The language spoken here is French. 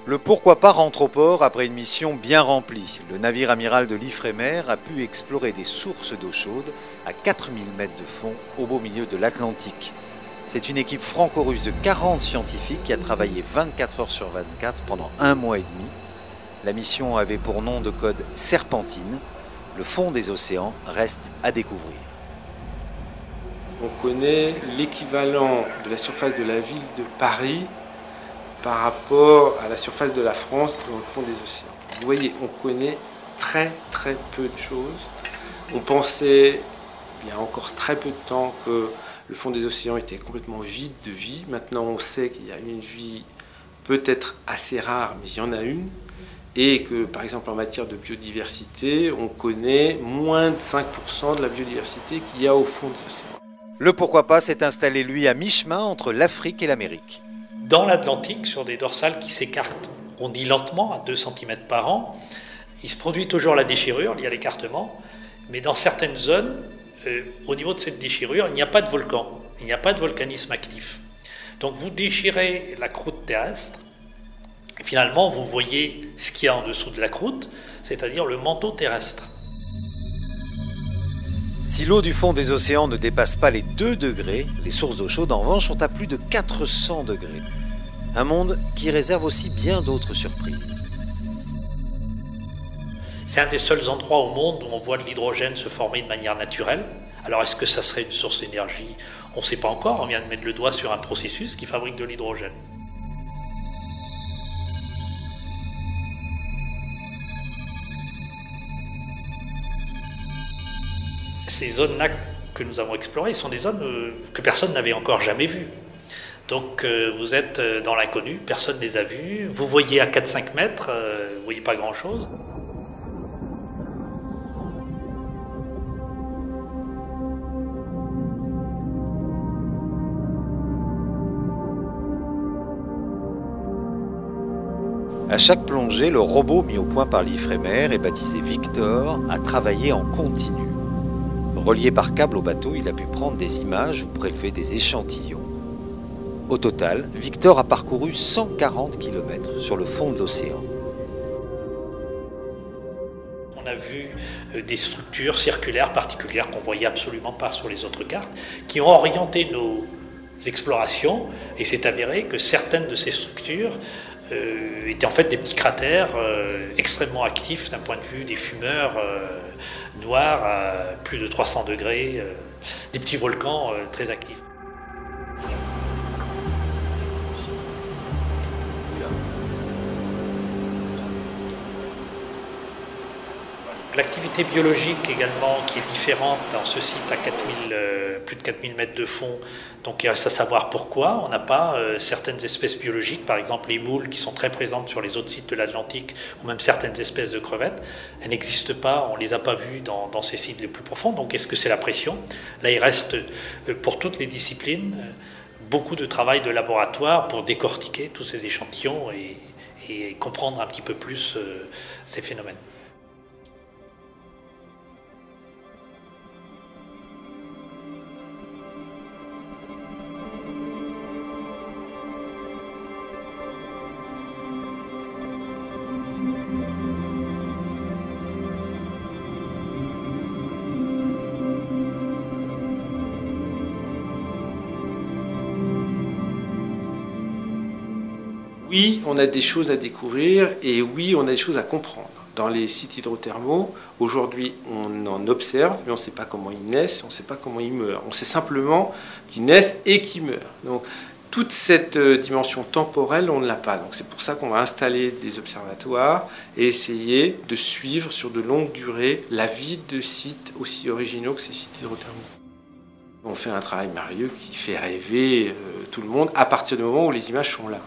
Le pourquoi pas rentre au port après une mission bien remplie. Le navire amiral de l'Ifremer a pu explorer des sources d'eau chaude à 4000 mètres de fond au beau milieu de l'Atlantique. C'est une équipe franco-russe de 40 scientifiques qui a travaillé 24 heures sur 24 pendant 1 mois et demi. La mission avait pour nom de code Serpentine. Le fond des océans reste à découvrir. On connaît l'équivalent de la surface de la ville de Paris par rapport à la surface de la France dans le fond des océans. Vous voyez, on connaît très peu de choses. On pensait, il y a encore très peu de temps, que le fond des océans était complètement vide de vie. Maintenant, on sait qu'il y a une vie peut-être assez rare, mais il y en a une. Et que, par exemple, en matière de biodiversité, on connaît moins de 5% de la biodiversité qu'il y a au fond des océans. Le pourquoi pas s'est installé, lui, à mi-chemin entre l'Afrique et l'Amérique. Dans l'Atlantique, sur des dorsales qui s'écartent, on dit lentement, à 2 cm par an, il se produit toujours la déchirure liée à l'écartement, mais dans certaines zones, au niveau de cette déchirure, il n'y a pas de volcan, il n'y a pas de volcanisme actif. Donc vous déchirez la croûte terrestre, et finalement vous voyez ce qu'il y a en dessous de la croûte, c'est-à-dire le manteau terrestre. Si l'eau du fond des océans ne dépasse pas les 2 degrés, les sources d'eau chaude en revanche sont à plus de 400 degrés. Un monde qui réserve aussi bien d'autres surprises. C'est un des seuls endroits au monde où on voit de l'hydrogène se former de manière naturelle. Alors est-ce que ça serait une source d'énergie? On ne sait pas encore, on vient de mettre le doigt sur un processus qui fabrique de l'hydrogène. Ces zones-là que nous avons explorées sont des zones que personne n'avait encore jamais vues. Donc vous êtes dans l'inconnu, personne ne les a vues. Vous voyez à 4-5 mètres, vous ne voyez pas grand-chose. À chaque plongée, le robot mis au point par l'Ifremer et baptisé Victor a travaillé en continu. Relié par câble au bateau, il a pu prendre des images ou prélever des échantillons. Au total, Victor a parcouru 140 km sur le fond de l'océan. On a vu des structures circulaires particulières qu'on ne voyait absolument pas sur les autres cartes, qui ont orienté nos explorations, et c'est avéré que certaines de ces structures étaient en fait des petits cratères extrêmement actifs d'un point de vue des fumeurs noirs à plus de 300 degrés, des petits volcans très actifs. L'activité biologique également qui est différente dans ce site à plus de 4000 mètres de fond, donc il reste à savoir pourquoi on n'a pas certaines espèces biologiques, par exemple les moules qui sont très présentes sur les autres sites de l'Atlantique, ou même certaines espèces de crevettes, elles n'existent pas, on ne les a pas vues dans ces sites les plus profonds, donc est-ce que c'est la pression? Là il reste pour toutes les disciplines beaucoup de travail de laboratoire pour décortiquer tous ces échantillons et comprendre un petit peu plus ces phénomènes. Oui, on a des choses à découvrir et oui, on a des choses à comprendre. Dans les sites hydrothermaux, aujourd'hui, on en observe, mais on ne sait pas comment ils naissent, on ne sait pas comment ils meurent. On sait simplement qu'ils naissent et qu'ils meurent. Donc, toute cette dimension temporelle, on ne l'a pas. Donc, c'est pour ça qu'on va installer des observatoires et essayer de suivre sur de longues durées la vie de sites aussi originaux que ces sites hydrothermaux. On fait un travail merveilleux qui fait rêver tout le monde à partir du moment où les images sont là.